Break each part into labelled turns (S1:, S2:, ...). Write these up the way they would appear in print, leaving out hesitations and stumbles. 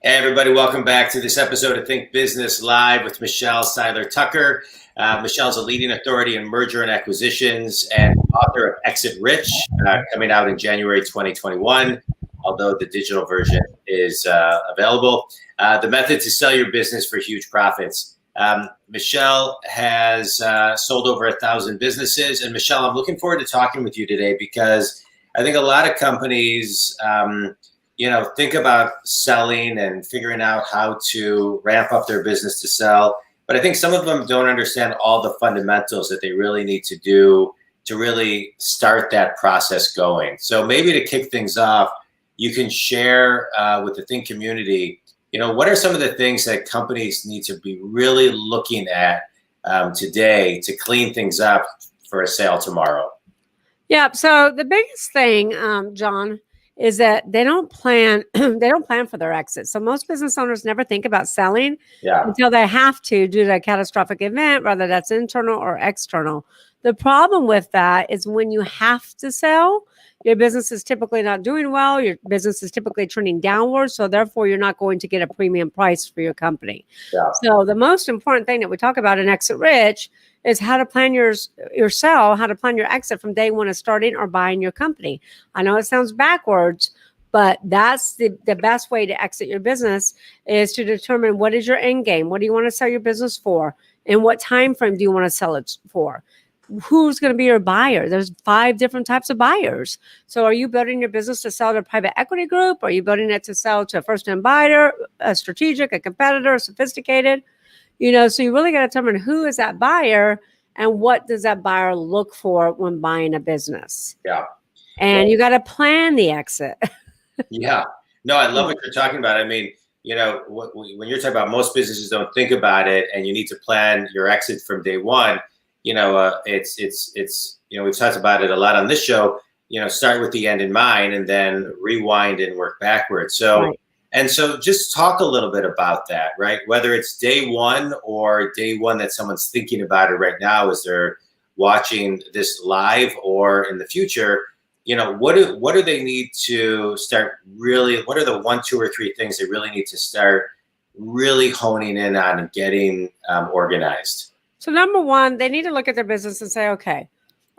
S1: Hey everybody, welcome back to this episode of Think Business Live with Michelle Seiler Tucker. Michelle's a leading authority in merger and acquisitions and author of Exit Rich, coming out in January 2021, although the digital version is available. The method to sell your business for huge profits. Michelle has sold over 1,000 businesses. And Michelle, I'm looking forward to talking with you today because I think a lot of companies think about selling and figuring out how to ramp up their business to sell. But I think some of them don't understand all the fundamentals that they really need to do to really start that process going. So maybe to kick things off, you can share with the Think community, what are some of the things that companies need to be really looking at today to clean things up for a sale tomorrow?
S2: Yeah. So the biggest thing, John, is that they don't plan for their exit. So most business owners never think about selling until they have to due to a catastrophic event, whether that's internal or external. The problem with that is when you have to sell, your business is typically not doing well. Your business is typically trending downwards. So therefore, you're not going to get a premium price for your company. Yeah. So the most important thing that we talk about in Exit Rich is how to plan your sell, how to plan your exit from day one of starting or buying your company. I know it sounds backwards, but that's the best way to exit your business is to determine what is your end game. What do you want to sell your business for? And what time frame do you want to sell it for? Who's going to be your buyer? There's 5 different types of buyers. So are you building your business to sell to a private equity group? Are you building it to sell to a first-time buyer, a strategic, a competitor, a sophisticated? So you really got to determine who is that buyer and what does that buyer look for when buying a business.
S1: Yeah.
S2: And you got to plan the exit.
S1: Yeah. No, I love what you're talking about. I mean, when you're talking about most businesses don't think about it and you need to plan your exit from day one, it's we've talked about it a lot on this show, start with the end in mind and then rewind and work backwards. So, right. And so just talk a little bit about that, right? Whether it's day one or day one that someone's thinking about it right now as they're watching this live or in the future, what do they need to start really, what are the 1, 2, or 3 things they really need to start really honing in on and getting organized?
S2: So number one, they need to look at their business and say, okay,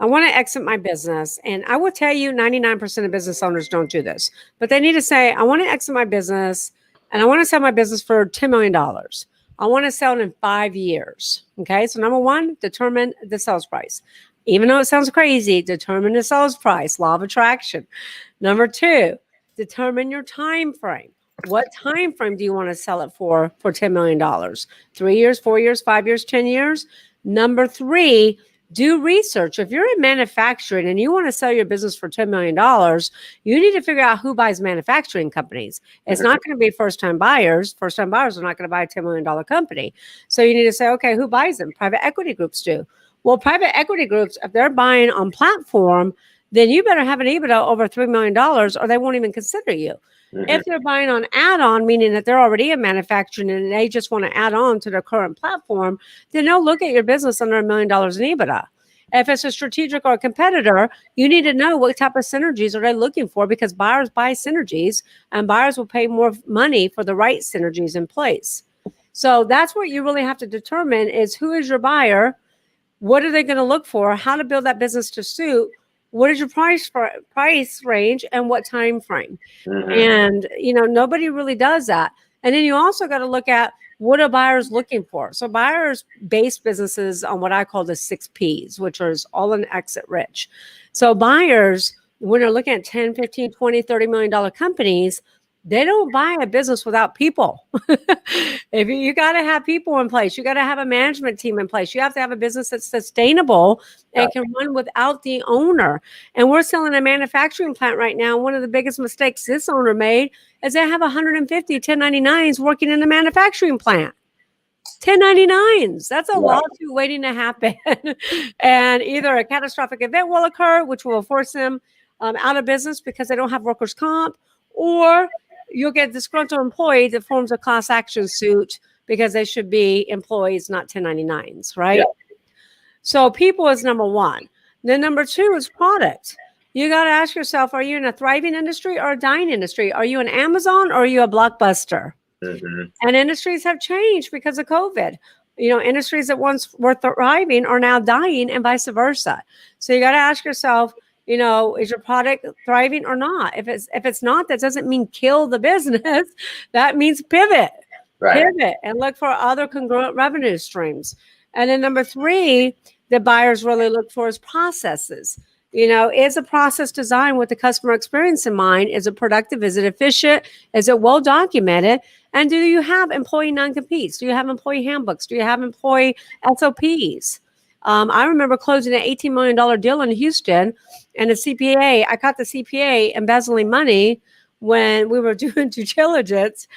S2: I want to exit my business. And I will tell you 99% of business owners don't do this, but they need to say, I want to exit my business and I want to sell my business for $10 million. I want to sell it in 5 years. Okay. So number one, determine the sales price. Even though it sounds crazy, determine the sales price, law of attraction. Number 2, determine your time frame. What time frame do you want to sell it for $10 million? 3 years, 4 years, 5 years, 10 years? Number 3, do research. If you're in manufacturing and you want to sell your business for $10 million, you need to figure out who buys manufacturing companies. It's not going to be first-time buyers. First-time buyers are not going to buy a $10 million company. So you need to say, okay, who buys them? Private equity groups do. Well, private equity groups, if they're buying on platform, then you better have an EBITDA over $3 million or they won't even consider you. Mm-hmm. If they're buying on add-on, meaning that they're already in manufacturing and they just want to add on to their current platform, then they'll look at your business under $1 million in EBITDA. If it's a strategic or a competitor, you need to know what type of synergies are they looking for because buyers buy synergies and buyers will pay more money for the right synergies in place. So that's what you really have to determine is who is your buyer, what are they going to look for, how to build that business to suit, what is your price range and what time frame? Mm-hmm. And, nobody really does that. And then you also got to look at what are buyers looking for? So buyers base businesses on what I call the 6 Ps, which is all in Exit Rich. So buyers, when they're looking at 10, 15, 20, $30 million companies, they don't buy a business without people. If you got to have people in place, you got to have a management team in place. You have to have a business that's sustainable and can run without the owner. And we're selling a manufacturing plant right now. One of the biggest mistakes this owner made is they have 150 1099s working in the manufacturing plant. 1099s. That's a lawsuit waiting to happen. And either a catastrophic event will occur, which will force them out of business because they don't have workers' comp, or you'll get a disgruntled employee that forms a class action suit because they should be employees, not 1099s, right? Yeah. So people is number one. Then number 2 is product. You got to ask yourself, are you in a thriving industry or a dying industry? Are you an Amazon or are you a Blockbuster? And industries have changed because of COVID. Industries that once were thriving are now dying, and vice versa. So you got to ask yourself, is your product thriving or not? If it's not, that doesn't mean kill the business. That means pivot.
S1: Right.
S2: Pivot and look for other congruent revenue streams. And then number 3, that buyers really look for is processes. Is a process designed with the customer experience in mind? Is it productive? Is it efficient? Is it well documented? And do you have employee non-competes? Do you have employee handbooks? Do you have employee SOPs? I remember closing an $18 million deal in Houston, and I caught the CPA embezzling money when we were doing due diligence.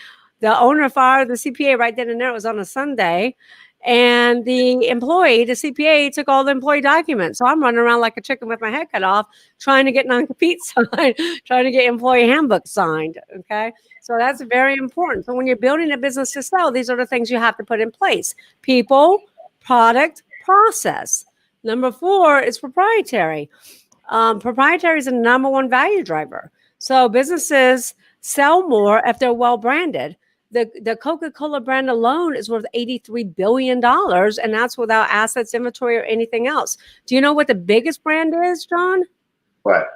S2: The owner fired the CPA right then and there. It was on a Sunday. And the CPA, took all the employee documents. So I'm running around like a chicken with my head cut off, trying to get non-compete signed, trying to get employee handbook signed. Okay. So that's very important. So when you're building a business to sell, these are the things you have to put in place: people, product, process. Number 4 is proprietary. Proprietary is the number 1 value driver. So businesses sell more if they're well branded. The Coca-Cola brand alone is worth $83 billion, and that's without assets, inventory, or anything else. Do you know what the biggest brand is, John?
S1: What?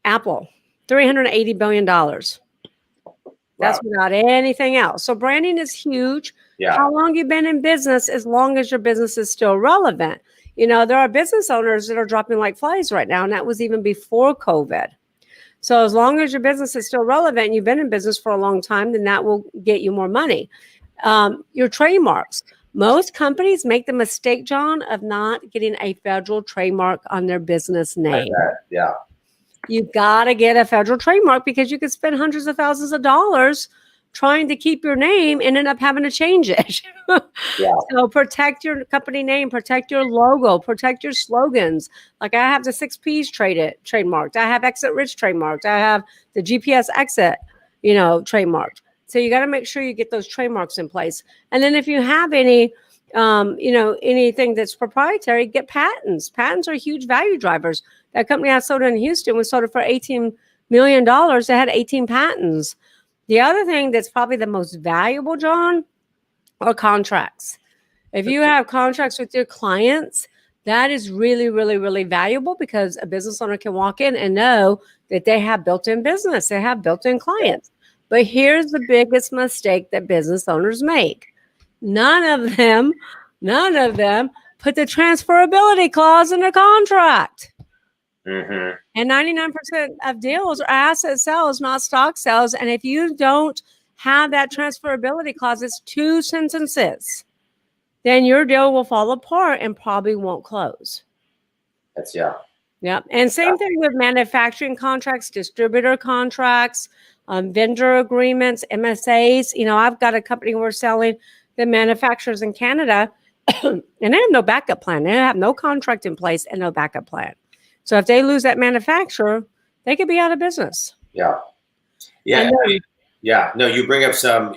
S2: Apple, $380 billion. That's without anything else. So branding is huge.
S1: Yeah.
S2: How long you've been in business, as long as your business is still relevant. There are business owners that are dropping like flies right now, and that was even before COVID. So as long as your business is still relevant and you've been in business for a long time, then that will get you more money. Your trademarks. Most companies make the mistake, John, of not getting a federal trademark on their business name.
S1: Yeah.
S2: You got to get a federal trademark, because you could spend hundreds of thousands of dollars trying to keep your name and end up having to change it.
S1: Yeah.
S2: So protect your company name, protect your logo, protect your slogans. Like I have the 6 P's trademarked. I have Exit Rich trademarked. I have the GPS Exit, trademarked. So you got to make sure you get those trademarks in place. And then if you have any, anything that's proprietary, get patents. Patents are huge value drivers. That company I sold in Houston, we sold it for $18 million. They had 18 patents. The other thing that's probably the most valuable, John, are contracts. If you have contracts with your clients, that is really, really, really valuable, because a business owner can walk in and know that they have built-in business. They have built-in clients. But here's the biggest mistake that business owners make. None of them put the transferability clause in their contract.
S1: Mm-hmm.
S2: And 99% of deals are asset sales, not stock sales. And if you don't have that transferability clause, it's 2 sentences, then your deal will fall apart and probably won't close. Yeah. And same thing with manufacturing contracts, distributor contracts, vendor agreements, MSAs. I've got a company we're selling that manufactures in Canada, and they have no backup plan. They have no contract in place and no backup plan. So if they lose that manufacturer, they could be out of business.
S1: Yeah. No, you bring up some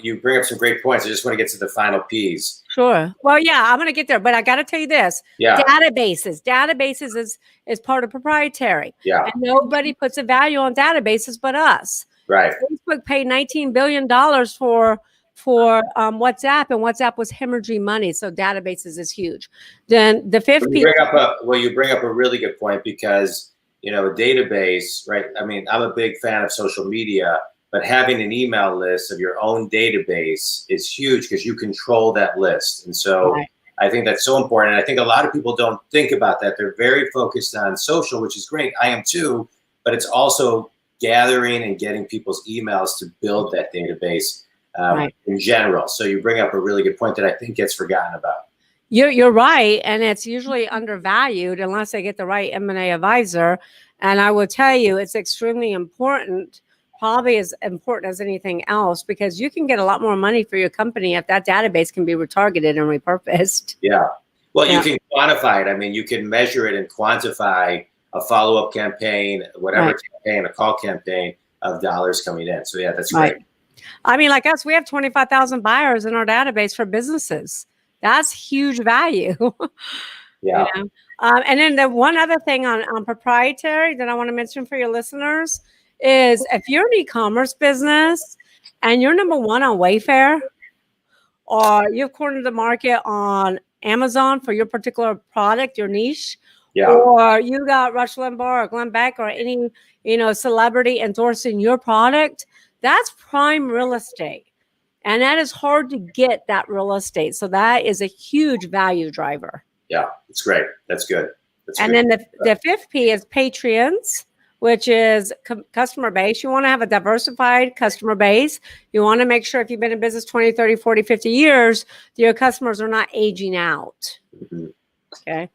S1: great points. I just want to get to the final P's.
S2: Sure. Well, yeah, I'm going to get there, but I got to tell you this.
S1: Yeah.
S2: Databases is part of proprietary.
S1: Yeah.
S2: And nobody puts a value on databases but us.
S1: Right.
S2: Facebook paid $19 billion for WhatsApp, and WhatsApp was hemorrhaging money. So databases is huge. Then the 5th piece.
S1: You bring up a really good point, because, a database, right? I mean, I'm a big fan of social media, but having an email list of your own database is huge, because you control that list. And so right. I think that's so important. And I think a lot of people don't think about that. They're very focused on social, which is great. I am too, but it's also gathering and getting people's emails to build that database. Right. In general. So you bring up a really good point that I think gets forgotten about.
S2: You're right. And it's usually undervalued unless they get the right M&A advisor. And I will tell you, it's extremely important, probably as important as anything else, because you can get a lot more money for your company if that database can be retargeted and repurposed.
S1: Yeah. Well, you can quantify it. I mean, you can measure it and quantify a follow-up campaign, whatever campaign, a call campaign of dollars coming in. So yeah, that's great.
S2: I mean, like us, we have 25,000 buyers in our database for businesses. That's huge value.
S1: Yeah.
S2: And then the one other thing on proprietary that I want to mention for your listeners is, if you're an e-commerce business and you're number one on Wayfair, or you've cornered the market on Amazon for your particular product, your niche,
S1: Yeah.
S2: or you got Rush Limbaugh or Glenn Beck or any, celebrity endorsing your product, that's prime real estate. And that is hard to get that real estate. So that is a huge value driver.
S1: Yeah, it's great. That's good.
S2: And then the fifth P is Patreons, which is customer base. You want to have a diversified customer base. You want to make sure if you've been in business 20, 30, 40, 50 years, your customers are not aging out. Mm-hmm. Okay.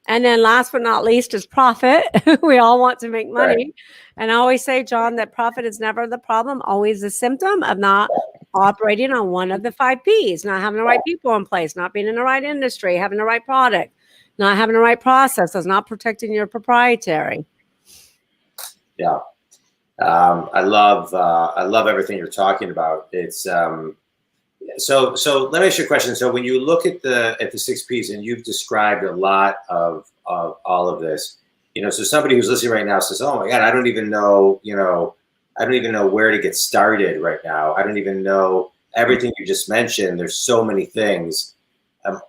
S2: And then last but not least is profit. We all want to make money. Right. And I always say, John, that profit is never the problem, always a symptom of not operating on one of the 5 Ps, not having the right people in place, not being in the right industry, having the right product, not having the right processes, not protecting your proprietary.
S1: Yeah. I love everything you're talking about. It's so let me ask you a question. So when you look at the 6 Ps, and you've described a lot of all of this, so somebody who's listening right now says, "Oh my God, I don't even know where to get started right now. I don't even know everything you just mentioned. There's so many things."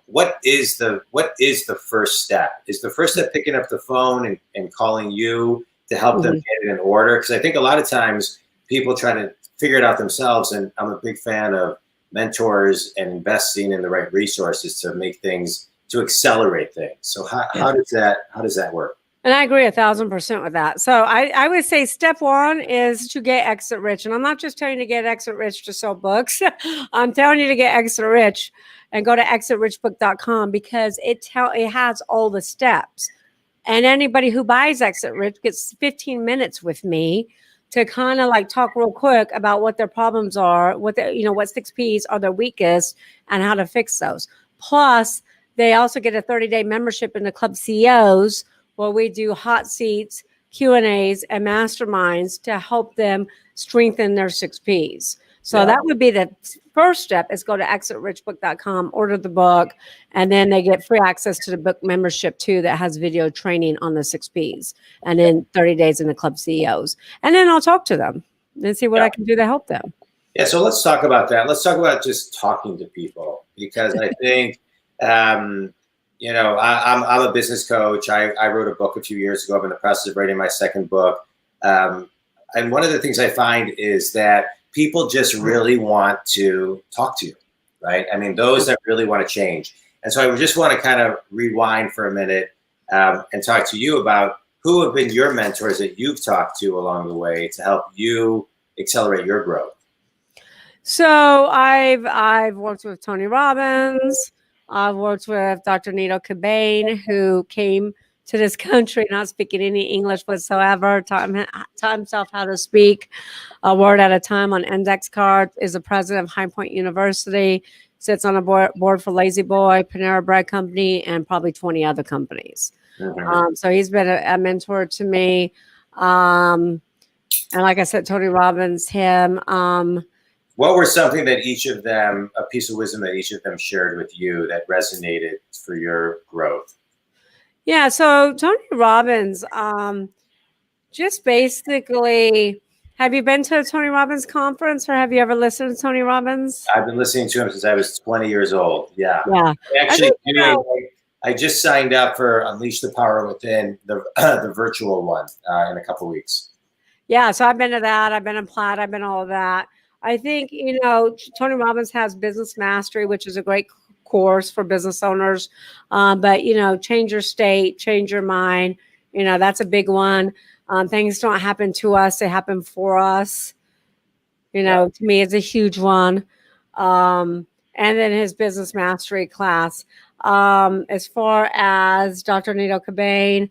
S1: What is the first step? Is the first step picking up the phone and calling you to help them get it in order? Because I think a lot of times people try to figure it out themselves, and I'm a big fan of mentors and investing in the right resources to make things, to accelerate things. So how does that work?
S2: And I agree 1,000% with that. So I would say step one is to get exit rich. And I'm not just telling you to get exit rich to sell books. I'm telling you to get exit rich and go to exitrichbook.com, because it has all the steps. And anybody who buys Exit Rich gets 15 minutes with me to kind of like talk real quick about what their problems are, what 6 Ps are their weakest, and how to fix those. Plus, they also get a 30-day membership in the Club CEOs, where we do hot seats, Q&As, and masterminds to help them strengthen their 6 Ps. So that would be the first step, is go to exitrichbook.com, order the book, and then they get free access to the book membership too, that has video training on the 6 Ps, and then 30 days in the Club CEOs. And then I'll talk to them and see what I can do to help them.
S1: Yeah, so let's talk about that. Let's talk about just talking to people, because I think, I'm a business coach. I wrote a book a few years ago. I'm in the process of writing my second book. And one of the things I find is that people just really want to talk to you, right? I mean, those that really want to change. And so I just want to kind of rewind for a minute and talk to you about who have been your mentors that you've talked to along the way to help you accelerate your growth.
S2: So I've worked with Tony Robbins. I've worked with Dr. Nito Cobain, who came to this country not speaking any English whatsoever, taught himself how to speak a word at a time on index card, is the president of High Point University, sits on a board for Lazy Boy, Panera Bread Company, and probably 20 other companies. Mm-hmm. So he's been a mentor to me. And like I said, Tony Robbins, him.
S1: What were something that each of them, a piece of wisdom that each of them shared with you that resonated for your growth?
S2: Yeah, so Tony Robbins, just basically, have you been to a Tony Robbins conference, or have you ever listened to Tony Robbins?
S1: I've been listening to him since I was 20 years old. Yeah.
S2: Actually,
S1: I just signed up for Unleash the Power Within, the virtual one in a couple of weeks.
S2: Yeah, so I've been to that. I've been in Plaid. I've been all of that. I think, Tony Robbins has Business Mastery, which is a great course for business owners. But, change your state, change your mind. That's a big one. Things don't happen to us. They happen for us. To me, it's a huge one. And then his Business Mastery class. As far as Dr. Nito Cobain,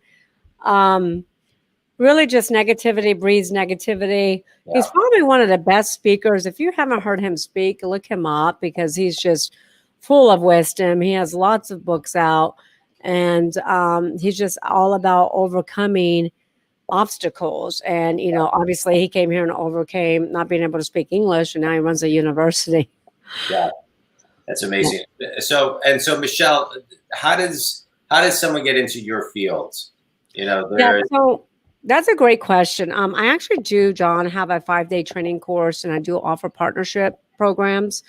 S2: really just negativity breeds negativity. Yeah. He's probably one of the best speakers. If you haven't heard him speak, look him up, because he's just full of wisdom. He has lots of books out, and he's just all about overcoming obstacles. And, obviously he came here and overcame not being able to speak English, and now he runs a university.
S1: Yeah, that's amazing. Yeah. So Michelle, how does someone get into your field?
S2: That's a great question. I actually do, John, have a 5-day training course, and I do offer partnership programs.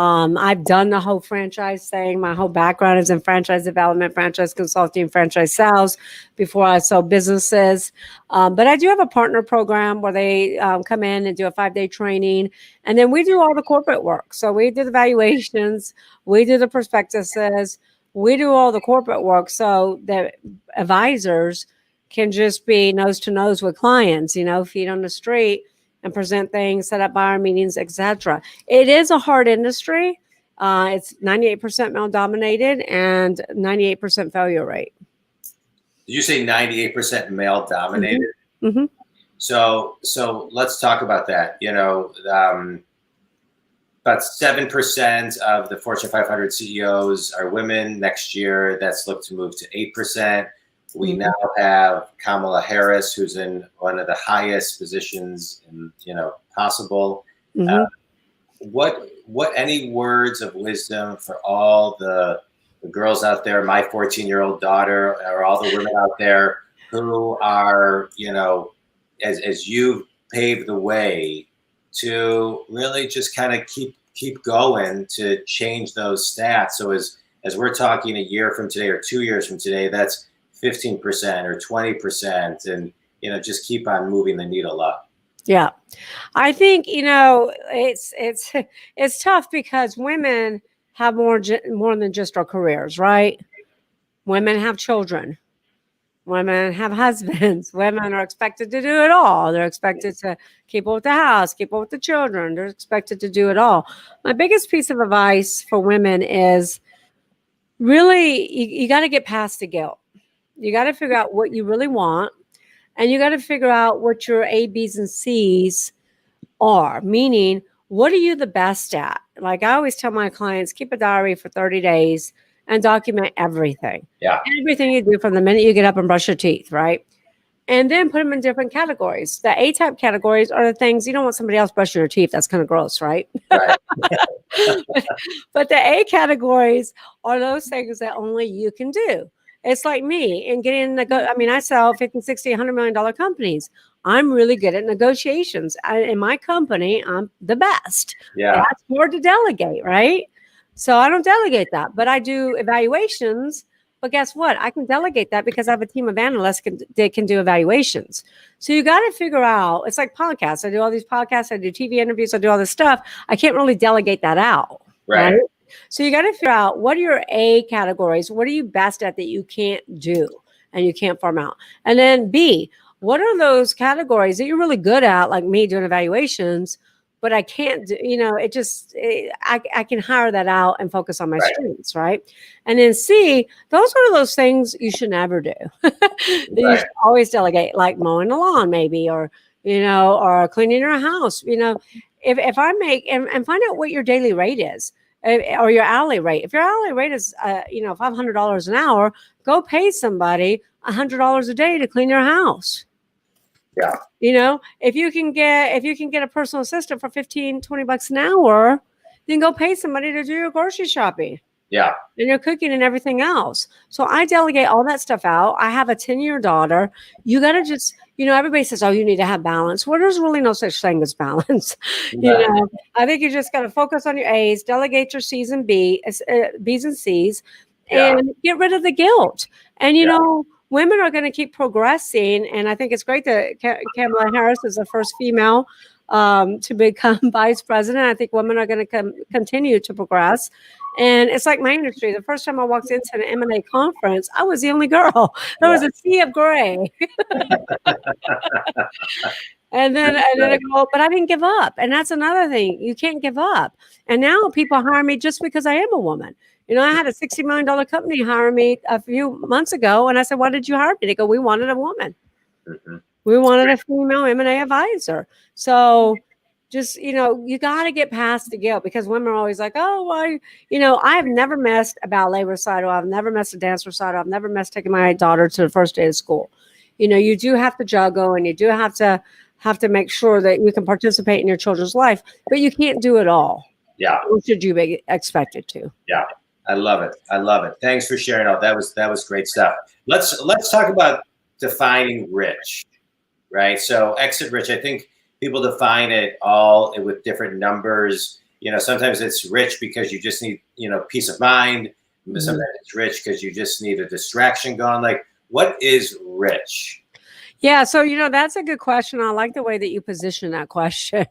S2: I've done the whole franchise thing. My whole background is in franchise development, franchise consulting, franchise sales before I sold businesses. But I do have a partner program where they come in and do a 5-day training. And then we do all the corporate work. So we do the valuations, we do the prospectuses, we do all the corporate work. So the advisors can just be nose to nose with clients, feet on the street and present things, set up buyer meetings, etc. It is a hard industry. It's 98% male dominated and 98% failure rate.
S1: Did you say 98% male dominated?
S2: Mm-hmm.
S1: So let's talk about that. About 7% of the Fortune 500 CEOs are women. Next year, that's looked to move to 8%. We now have Kamala Harris, who's in one of the highest positions possible. What any words of wisdom for all the girls out there, my 14-year-old daughter, or all the women out there who are, as you've paved the way to really just kind of keep going to change those stats. So as we're talking a year from today or 2 years from today, that's 15% or 20%, and just keep on moving the needle up.
S2: Yeah, I think it's tough because women have more than just our careers, right? Women have children, women have husbands, women are expected to do it all. They're expected to keep up with the house, keep up with the children. They're expected to do it all. My biggest piece of advice for women is really you got to get past the guilt. You got to figure out what you really want, and you got to figure out what your A, B's, and C's are, meaning what are you the best at? Like I always tell my clients, keep a diary for 30 days and document everything.
S1: Yeah.
S2: Everything you do from the minute you get up and brush your teeth, right? And then put them in different categories. The A-type categories are the things you don't want somebody else brushing your teeth. That's kind of gross, right?
S1: Right.
S2: But the A categories are those things that only you can do. It's like me and getting I sell 50, 60, $100 million companies. I'm really good at negotiations. In my company, I'm the best.
S1: Yeah.
S2: That's hard to delegate, right? So I don't delegate that, but I do evaluations. But guess what? I can delegate that because I have a team of analysts that can do evaluations. So you got to figure out, it's like podcasts. I do all these podcasts. I do TV interviews. I do all this stuff. I can't really delegate that out. Right? So you got to figure out what are your A categories? What are you best at that you can't do and you can't farm out? And then B, what are those categories that you're really good at, like me doing evaluations, but I can't do, I can hire that out and focus on my strengths, right? And then C, those are those things you should never do. You should always delegate, like mowing the lawn maybe, or cleaning your house. If I make, and find out what your daily rate is. Or your hourly rate. If your hourly rate is, $500 an hour, go pay somebody $100 a day to clean your house.
S1: Yeah.
S2: If you can get a personal assistant for $15-20 an hour, then go pay somebody to do your grocery shopping.
S1: Yeah.
S2: And your cooking and everything else. So I delegate all that stuff out. I have a 10-year daughter. You got to just, everybody says, oh, you need to have balance. Well, there's really no such thing as balance. I think you just got to focus on your A's, delegate your C's and B's and C's, and get rid of the guilt. And, women are going to keep progressing. And I think it's great that Kamala Harris is the first female to become vice president. I think women are going to continue to progress. And it's like my industry. The first time I walked into an M&A conference, I was the only girl. There was a sea of gray. And then I go, but I didn't give up. And that's another thing. You can't give up. And now people hire me just because I am a woman. I had a $60 million company hire me a few months ago. And I said, why did you hire me? They go, we wanted a woman. Mm-hmm. We wanted a female M&A advisor. So just, you got to get past the guilt, because women are always like, oh, why? I have never missed a ballet recital. I've never missed a dance recital. I've never missed taking my daughter to the first day of school. You do have to juggle, and you do have to make sure that you can participate in your children's life, but you can't do it all.
S1: Yeah.
S2: Or should you be expected to?
S1: Yeah. I love it. Thanks for sharing all. That was great stuff. Let's talk about defining rich. right? So exit rich, I think people define it all with different numbers. Sometimes it's rich because you just need, peace of mind. Sometimes it's rich because you just need a distraction gone. Like, what is rich?
S2: Yeah, so that's a good question. I like the way that you position that question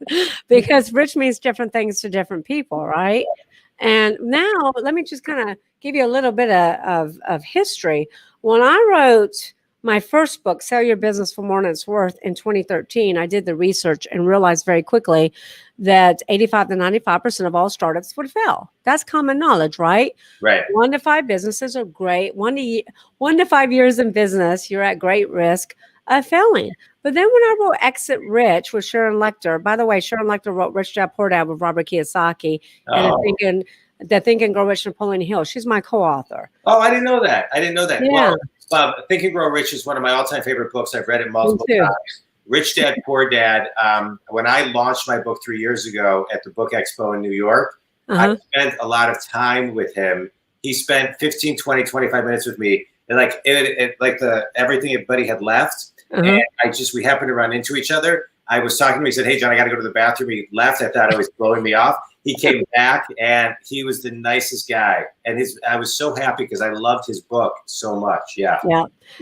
S2: because rich means different things to different people, right? And now let me just kind of give you a little bit of history. When I wrote my first book, Sell Your Business for More Than It's Worth, in 2013, I did the research and realized very quickly that 85 to 95% of all startups would fail. That's common knowledge, right?
S1: Right.
S2: 1 to 5 businesses are great. 1 to 5 years in business, you're at great risk of failing. But then when I wrote Exit Rich with Sharon Lechter, by the way, Sharon Lechter wrote Rich Dad Poor Dad with Robert Kiyosaki and Think and Grow Rich Napoleon Hill. She's my co-author.
S1: Oh, I didn't know that.
S2: Yeah.
S1: Well, Think and Grow Rich is one of my all-time favorite books. I've read it multiple times. Rich Dad Poor Dad. When I launched my book 3 years ago at the Book Expo in New York, I spent a lot of time with him. He spent 15, 20, 25 minutes with me. And everything everybody had left. And we happened to run into each other. I was talking to him. He said, "Hey, John, I got to go to the bathroom." He left. I thought it was blowing me off. He came back, and he was the nicest guy. And I was so happy because I loved his book so much. Yeah.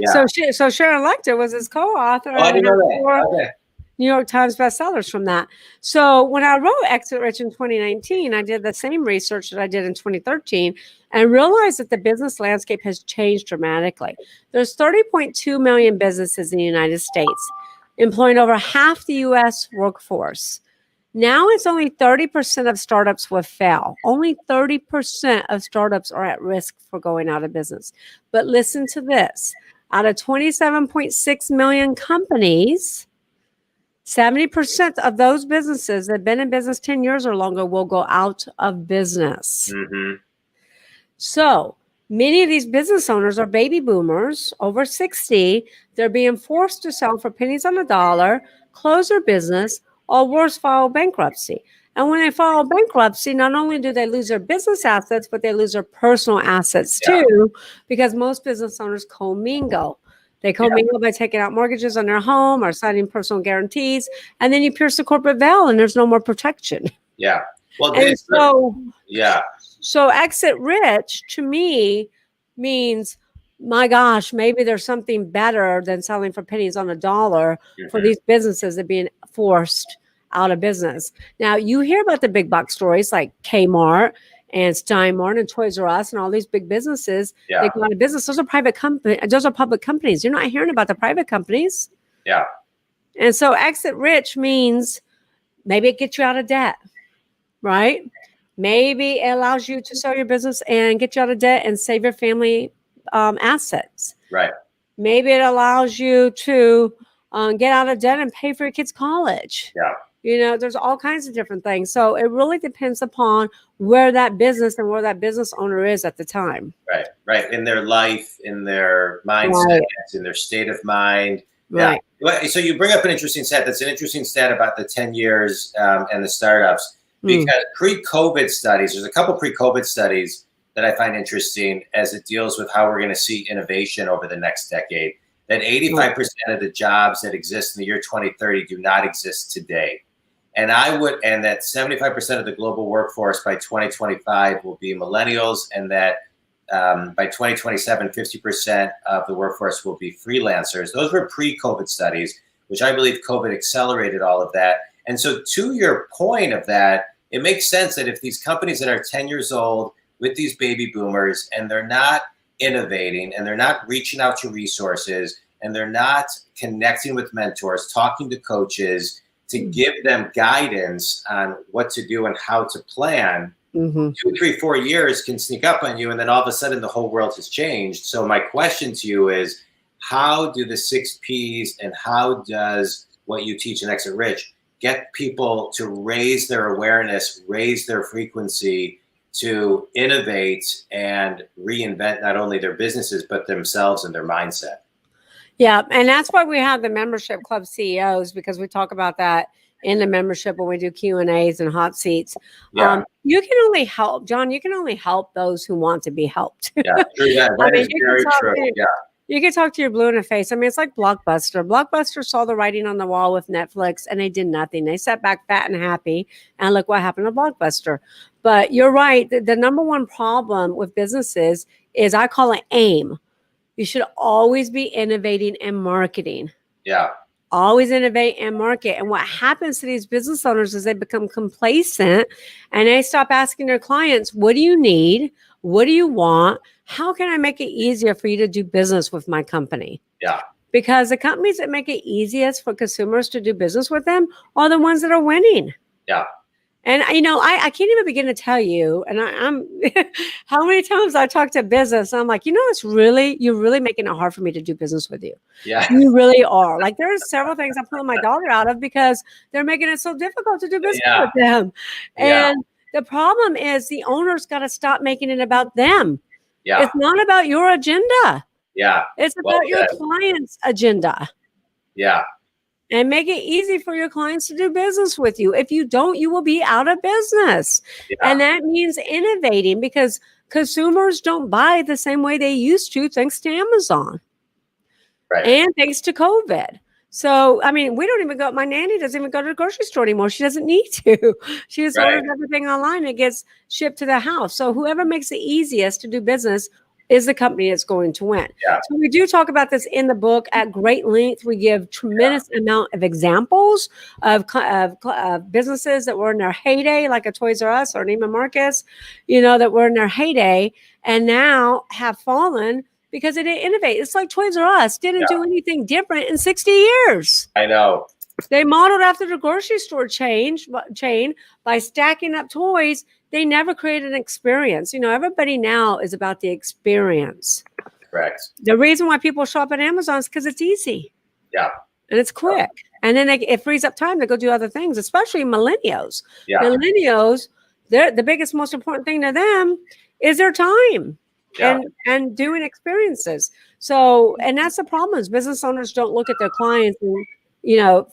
S2: So Sharon Lechter was his co-author.
S1: Oh, I didn't know that. Okay.
S2: New York Times bestsellers from that. So when I wrote Exit Rich in 2019, I did the same research that I did in 2013 and realized that the business landscape has changed dramatically. There's 30.2 million businesses in the United States, employing over half the U.S. workforce. Now it's only 30% of startups will fail. Only 30% of startups are at risk for going out of business. But listen to this. Out of 27.6 million companies, 70% of those businesses that have been in business 10 years or longer will go out of business. So many of these business owners are baby boomers over 60. They're being forced to sell for pennies on the dollar, close their business, or worse, file bankruptcy. And when they file bankruptcy, not only do they lose their business assets, but they lose their personal assets too, because most business owners commingle. They commingle by taking out mortgages on their home or signing personal guarantees, and then you pierce the corporate veil, and there's no more protection.
S1: Yeah. Well,
S2: so exit rich to me means, my gosh, maybe there's something better than selling for pennies on a dollar for these businesses that are being forced out of business. Now, you hear about the big box stories like Kmart and Steinmart and Toys R Us and all these big businesses that go out of business. Those are private companies. Those are public companies. You're not hearing about the private companies.
S1: Yeah.
S2: And so exit rich means maybe it gets you out of debt, right? Maybe it allows you to sell your business and get you out of debt and save your family assets.
S1: Right.
S2: Maybe it allows you to get out of debt and pay for your kids' college.
S1: Yeah.
S2: There's all kinds of different things. So it really depends upon where that business and where that business owner is at the time.
S1: Right. In their life, in their mindset, in their state of mind.
S2: Right.
S1: Yeah. So you bring up an interesting stat. That's an interesting stat about the 10 years and the startups. Because pre-COVID studies, there's a couple pre-COVID studies that I find interesting as it deals with how we're going to see innovation over the next decade. That 85% of the jobs that exist in the year 2030 do not exist today. And that 75% of the global workforce by 2025 will be millennials, and that by 2027, 50% of the workforce will be freelancers. Those were pre-COVID studies, which I believe COVID accelerated all of that. And so to your point of that, it makes sense that if these companies that are 10 years old with these baby boomers and they're not innovating and they're not reaching out to resources and they're not connecting with mentors, talking to coaches to give them guidance on what to do and how to plan, 2, 3, 4 years can sneak up on you. And then all of a sudden the whole world has changed. So my question to you is, how do the 6 Ps and how does what you teach in Exit Rich get people to raise their awareness, raise their frequency, to innovate and reinvent not only their businesses, but themselves and their mindset?
S2: Yeah. And that's why we have the membership club CEOs, because we talk about that in the membership when we do Q&As and hot seats. You can only help, John, you can only help those who want to be helped.
S1: Yeah, true. Yeah, that is very true.
S2: You can talk to your blue in the face. I mean, it's like Blockbuster. Blockbuster saw the writing on the wall with Netflix and they did nothing. They sat back fat and happy. And look what happened to Blockbuster. But you're right. The number one problem with businesses is I call it aim. You should always be innovating and marketing.
S1: Yeah.
S2: Always innovate and market. And what happens to these business owners is they become complacent and they stop asking their clients, what do you need? What do you want? How can I make it easier for you to do business with my company?
S1: Yeah.
S2: Because the companies that make it easiest for consumers to do business with them are the ones that are winning.
S1: Yeah.
S2: And I can't even begin to tell you, and I'm how many times I talk to business, I'm like, you're really making it hard for me to do business with you.
S1: Yeah.
S2: You really are. Like there's several things I'm pulling my daughter out of because they're making it so difficult to do business with them.
S1: Yeah.
S2: And the problem is the owner's got to stop making it about them.
S1: Yeah.
S2: It's not about your agenda.
S1: Yeah.
S2: It's about your client's agenda.
S1: Yeah.
S2: And make it easy for your clients to do business with you. If you don't, you will be out of business. Yeah. And that means innovating because consumers don't buy the same way they used to thanks to Amazon.
S1: Right.
S2: And thanks to COVID. So, I mean, we don't even go, my nanny doesn't even go to the grocery store anymore. She doesn't need to. She just orders everything online and it gets shipped to the house. So whoever makes it easiest to do business is the company that's going to win.
S1: Yeah.
S2: So we do talk about this in the book at great length. We give tremendous amount of examples of businesses that were in their heyday, like a Toys R Us or Neiman Marcus, that were in their heyday and now have fallen because they didn't innovate. It's like Toys R Us didn't do anything different in 60 years.
S1: I know.
S2: They modeled after the grocery store chain by stacking up toys. They never created an experience. Everybody now is about the experience.
S1: Correct.
S2: The reason why people shop at Amazon is because it's easy.
S1: Yeah.
S2: And it's quick. And then it frees up time to go do other things, especially millennials.
S1: Yeah.
S2: Millennials, the biggest, most important thing to them is their time.
S1: Yeah.
S2: And doing experiences. So, and that's the problem is business owners don't look at their clients and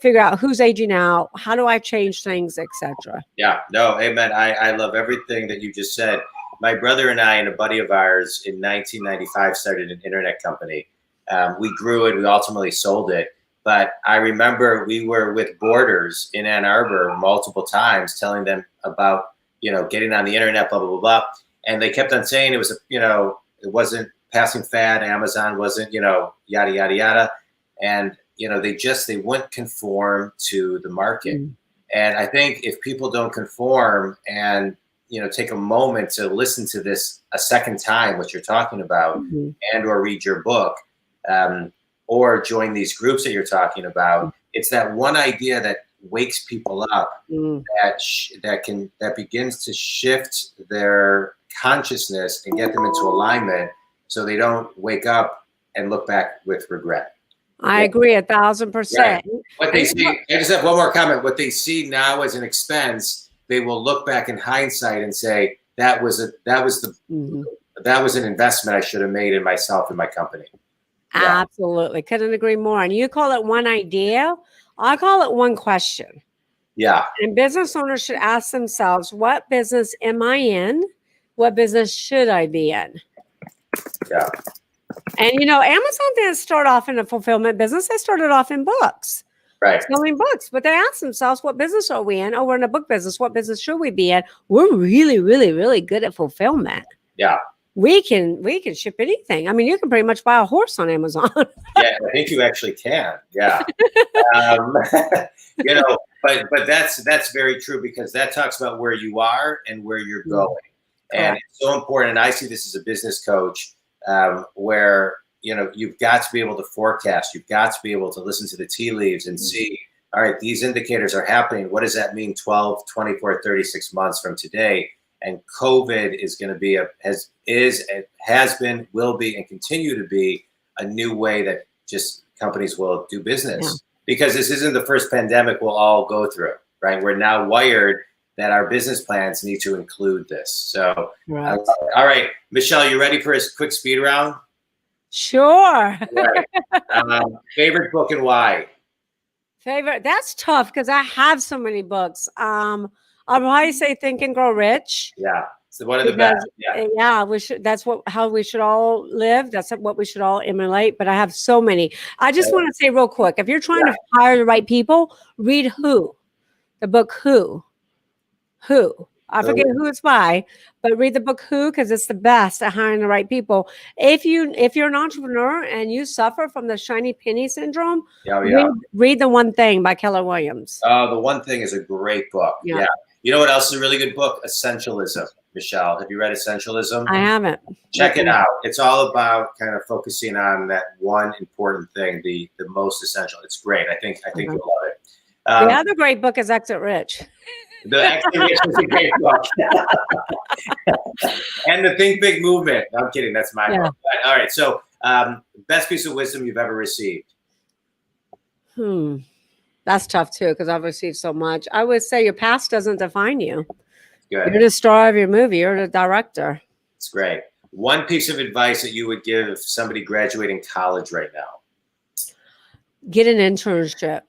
S2: figure out who's aging out, how do I change things, etc.
S1: Yeah, no, amen. I love everything that you just said. My brother and I and a buddy of ours in 1995 started an internet company. We grew it. We ultimately sold it. But I remember we were with Borders in Ann Arbor multiple times telling them about, getting on the internet, blah, blah, blah, blah. And they kept on saying it was, it wasn't passing fad. Amazon wasn't, yada, yada, yada. And they wouldn't conform to the market. Mm-hmm. And I think if people don't conform and, take a moment to listen to this a second time, what you're talking about, mm-hmm. and or read your book, or join these groups that you're talking about, mm-hmm. it's that one idea that wakes people up, mm-hmm. that begins to shift their consciousness and get them into alignment so they don't wake up and look back with regret.
S2: I agree 1,000%. Right.
S1: What they see, I just have one more comment. What they see now as an expense, they will look back in hindsight and say that was an investment I should have made in myself and my company.
S2: Yeah. Absolutely, couldn't agree more. And you call it one idea, I call it one question.
S1: Yeah.
S2: And business owners should ask themselves, what business am I in? What business should I be in?
S1: Yeah.
S2: And, Amazon didn't start off in a fulfillment business. They started off in books,
S1: right?
S2: Selling books. But they asked themselves, what business are we in? Oh, we're in a book business. What business should we be in? We're really, really, really good at fulfillment.
S1: Yeah.
S2: We can ship anything. I mean, you can pretty much buy a horse on Amazon.
S1: Yeah, I think you actually can. Yeah. But that's very true because that talks about where you are and where you're going. And it's so important. And I see this as a business coach. Where, you've got to be able to forecast, you've got to be able to listen to the tea leaves and see, all right, these indicators are happening. What does that mean 12, 24, 36 months from today? And COVID is going to be has been, will be, and continue to be a new way that just companies will do business because this isn't the first pandemic we'll all go through, right? We're now wired that our business plans need to include this. So,
S2: right.
S1: All right, Michelle, you ready for a quick speed round?
S2: Sure.
S1: Right. Favorite book and why?
S2: Favorite? That's tough because I have so many books. I'll probably say Think and Grow Rich.
S1: Yeah. It's one of the
S2: Because
S1: best. Yeah.
S2: yeah, we should. That's how we should all live. That's what we should all emulate. But I have so many. I just want to say real quick: if you're trying to hire the right people, read the book Who. I forget who it's by, but read the book Who, because it's the best at hiring the right people. If you're an entrepreneur and you suffer from the shiny penny syndrome, read The One Thing by Keller Williams.
S1: The One Thing is a great book. Yeah. You know what else is a really good book? Essentialism. Michelle, have you read Essentialism?
S2: I haven't.
S1: Check it out. It's all about kind of focusing on that one important thing, the most essential. It's great. I think you'll love it.
S2: The other great book is Exit Rich.
S1: The Exit Rich is a great book. And the Think Big movement. No, I'm kidding. That's my book. But, all right. So, best piece of wisdom you've ever received?
S2: That's tough too, because I've received so much. I would say your past doesn't define you.
S1: Good.
S2: You're the star of your movie. You're the director.
S1: It's great. One piece of advice that you would give somebody graduating college right now?
S2: Get an internship.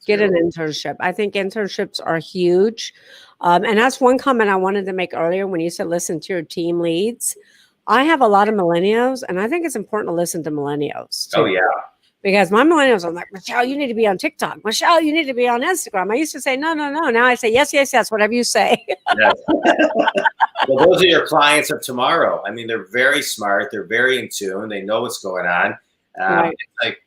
S2: Get an internship. I think internships are huge. And that's one comment I wanted to make earlier when you said listen to your team leads. I have a lot of millennials, and I think it's important to listen to millennials too.
S1: Oh, yeah.
S2: Because my millennials are like, Michelle, you need to be on TikTok. Michelle, you need to be on Instagram. I used to say, no. Now I say, yes, whatever you say.
S1: Yes. Well, those are your clients of tomorrow. I mean, they're very smart. They're very in tune. They know what's going on.
S2: Right.
S1: Like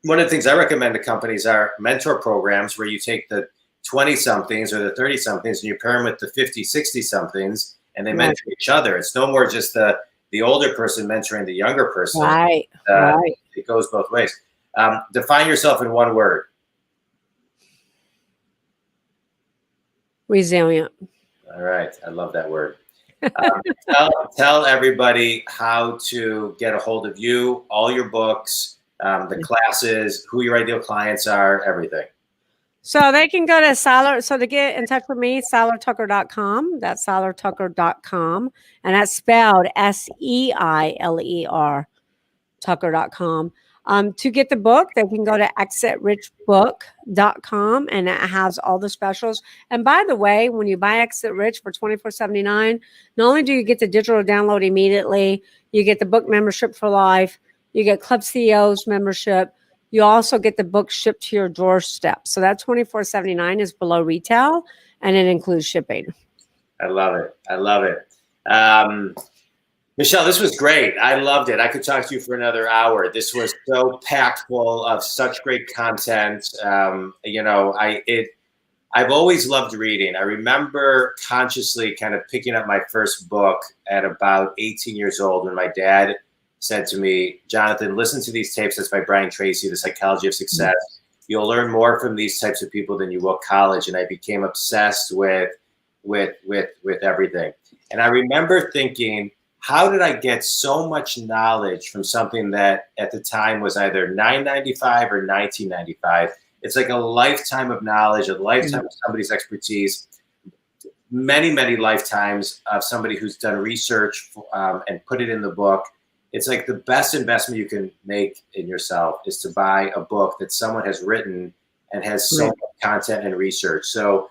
S1: one of the things I recommend to companies are mentor programs where you take the 20-somethings or the 30-somethings and you pair them with the 50, 60-somethings and they mentor each other. It's no more just the older person mentoring the younger person.
S2: Right.
S1: It goes both ways. Define yourself in one word.
S2: Resilient.
S1: All right. I love that word. Tell everybody how to get a hold of you, all your books, the classes, who your ideal clients are, everything.
S2: So they can go to Seiler. So to get in touch with me, SeilerTucker.com. That's SeilerTucker.com. And that's spelled SEILER, Tucker.com. To get the book, they can go to ExitRichBook.com, and it has all the specials. And by the way, when you buy Exit Rich for $24.79, not only do you get the digital download immediately, you get the book membership for life, you get Club CEOs membership, you also get the book shipped to your doorstep. So that $24.79 is below retail, and it includes shipping.
S1: I love it. Michelle, this was great. I loved it. I could talk to you for another hour. This was so packed full of such great content. I've always loved reading. I remember consciously kind of picking up my first book at about 18 years old when my dad said to me, Jonathan, listen to these tapes. That's by Brian Tracy, The Psychology of Success. You'll learn more from these types of people than you will college. And I became obsessed with everything. And I remember thinking, how did I get so much knowledge from something that at the time was either $9.95 or $19.95? It's like a lifetime of knowledge, a lifetime of somebody's expertise, many, many lifetimes of somebody who's done research and put it in the book. It's like the best investment you can make in yourself is to buy a book that someone has written and has so much content and research. So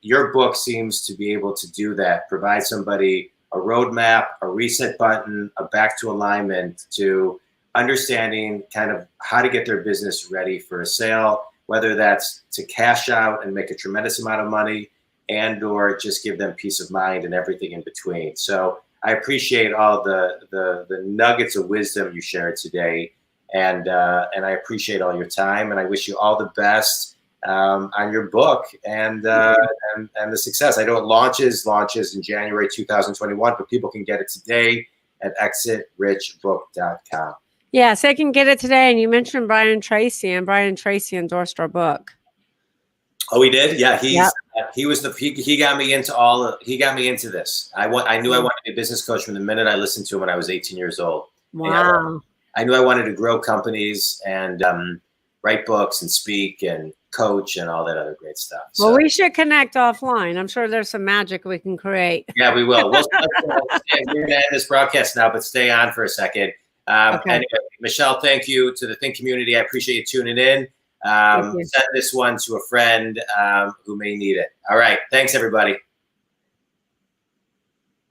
S1: your book seems to be able to do that, provide somebody a roadmap, a reset button, a back to alignment to understanding kind of how to get their business ready for a sale, whether that's to cash out and make a tremendous amount of money and or just give them peace of mind and everything in between. So I appreciate all the nuggets of wisdom you shared today. And I appreciate all your time, and I wish you all the best on your book and the success. I know it launches in January 2021, but people can get it today at ExitRichBook.com.
S2: Yes, they can get it today. And you mentioned Brian Tracy, and Brian Tracy endorsed our book.
S1: Oh, he did? Yeah, he got me into he got me into this. I knew I wanted to be a business coach from the minute I listened to him when I was 18 years old.
S2: Wow.
S1: I knew I wanted to grow companies and write books and speak and coach and all that other great stuff. So,
S2: well, we should connect offline. I'm sure there's some magic we can create.
S1: Yeah, we will. We're going to end this broadcast now, but stay on for a second. Anyway, Michelle, thank you to the Think community. I appreciate you tuning in. Send this one to a friend who may need it. All right. Thanks, everybody.